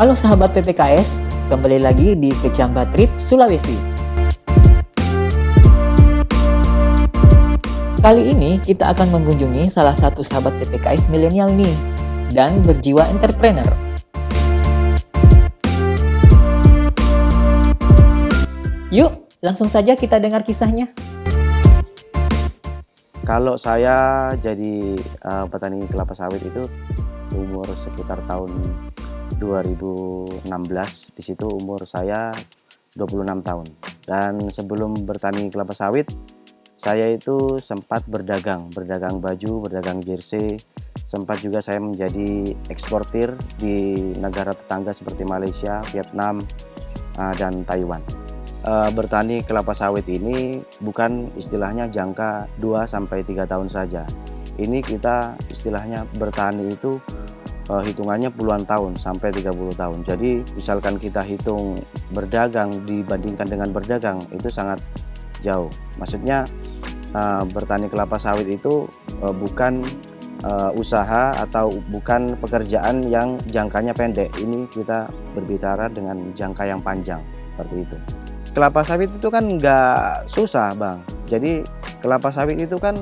Halo sahabat PPKS, kembali lagi di Kecamba Trip Sulawesi. Kali ini kita akan mengunjungi salah satu sahabat PPKS milenial nih, dan berjiwa entrepreneur. Yuk, langsung saja kita dengar kisahnya. Kalau saya jadi petani kelapa sawit itu umur sekitar tahun 2016. Di situ umur saya 26 tahun. Dan sebelum bertani kelapa sawit, saya itu sempat berdagang baju, berdagang jersey. Sempat juga saya menjadi eksportir di negara tetangga seperti Malaysia, Vietnam, dan Taiwan. Bertani kelapa sawit ini bukan istilahnya jangka 2-3 tahun saja. Ini kita istilahnya bertani itu hitungannya puluhan tahun sampai 30 tahun. Jadi misalkan kita hitung berdagang dibandingkan dengan berdagang itu sangat jauh. Maksudnya bertani kelapa sawit itu bukan usaha atau bukan pekerjaan yang jangkanya pendek. Ini kita berbicara dengan jangka yang panjang seperti itu. Kelapa sawit itu kan nggak susah, Bang. Jadi kelapa sawit itu kan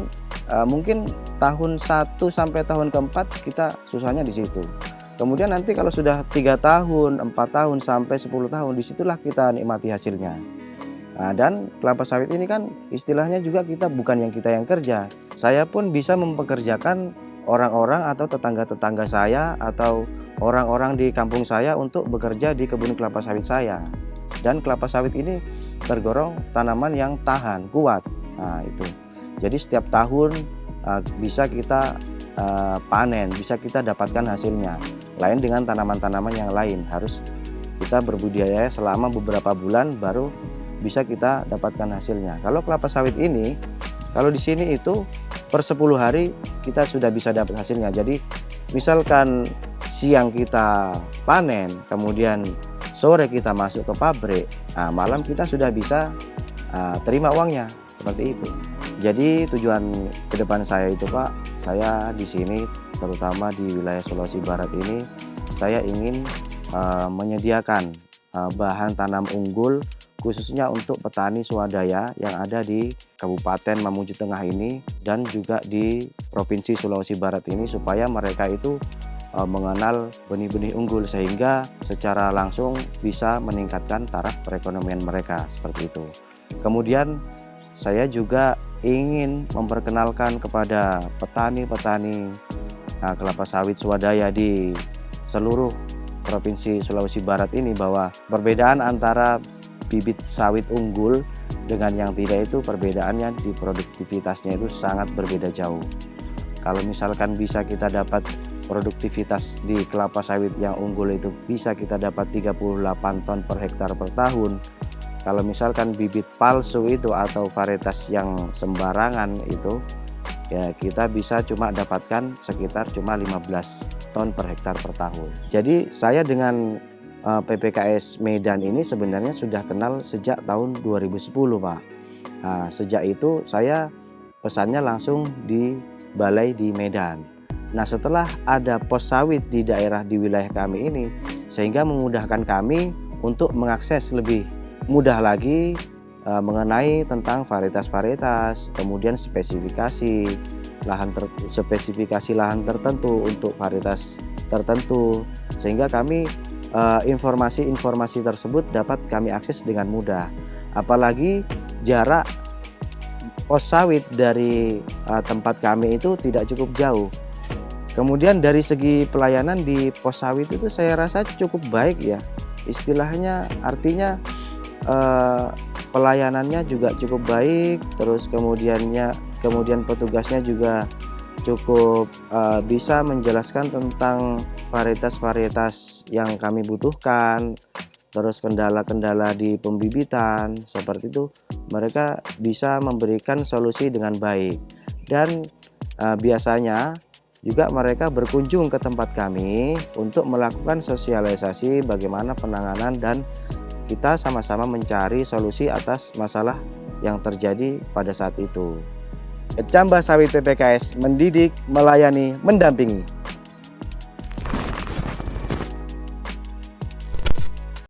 mungkin tahun 1 sampai tahun keempat kita susahnya di situ. Kemudian nanti kalau sudah 3 tahun, 4 tahun sampai 10 tahun, disitulah kita nikmati hasilnya. Dan kelapa sawit ini kan istilahnya juga bukan kita yang kerja. Saya pun bisa mempekerjakan orang-orang atau tetangga-tetangga saya atau orang-orang di kampung saya untuk bekerja di kebun kelapa sawit saya. Dan kelapa sawit ini tergolong tanaman yang tahan, kuat. Itu. Jadi setiap tahun bisa kita panen, bisa kita dapatkan hasilnya. Lain dengan tanaman-tanaman yang lain, harus kita berbudidaya selama beberapa bulan baru bisa kita dapatkan hasilnya. Kalau kelapa sawit ini, kalau di sini itu per 10 hari kita sudah bisa dapat hasilnya. Jadi misalkan siang kita panen, kemudian sore kita masuk ke pabrik, malam kita sudah bisa terima uangnya, seperti itu. Jadi tujuan ke depan saya itu, Pak, saya di sini terutama di wilayah Sulawesi Barat ini, saya ingin menyediakan bahan tanam unggul khususnya untuk petani swadaya yang ada di Kabupaten Mamuju Tengah ini dan juga di Provinsi Sulawesi Barat ini, supaya mereka itu mengenal benih-benih unggul sehingga secara langsung bisa meningkatkan taraf perekonomian mereka, seperti itu. Kemudian saya juga ingin memperkenalkan kepada petani-petani kelapa sawit swadaya di seluruh Provinsi Sulawesi Barat ini bahwa perbedaan antara bibit sawit unggul dengan yang tidak itu perbedaannya di produktivitasnya itu sangat berbeda jauh. Kalau misalkan bisa kita dapat produktivitas di kelapa sawit yang unggul itu bisa kita dapat 38 ton per hektar per tahun. Kalau misalkan bibit palsu itu atau varietas yang sembarangan itu, ya kita bisa cuma dapatkan sekitar cuma 15 ton per hektar per tahun. Jadi saya dengan PPKS Medan ini sebenarnya sudah kenal sejak tahun 2010, Pak. Sejak itu saya pesannya langsung di balai di Medan. Nah, setelah ada pos sawit di daerah di wilayah kami ini, sehingga memudahkan kami untuk mengakses lebih mudah lagi mengenai tentang varietas-varietas, kemudian spesifikasi lahan tertentu untuk varietas tertentu, sehingga kami informasi-informasi tersebut dapat kami akses dengan mudah. Apalagi jarak pos sawit dari tempat kami itu tidak cukup jauh. Kemudian dari segi pelayanan di pos sawit itu saya rasa cukup baik ya. Istilahnya artinya pelayanannya juga cukup baik, terus kemudian petugasnya juga cukup bisa menjelaskan tentang varietas-varietas yang kami butuhkan, terus kendala-kendala di pembibitan, seperti itu mereka bisa memberikan solusi dengan baik. Dan biasanya juga mereka berkunjung ke tempat kami untuk melakukan sosialisasi bagaimana penanganan dan kita sama-sama mencari solusi atas masalah yang terjadi pada saat itu. Kecamba Sawit PPKS mendidik, melayani, mendampingi.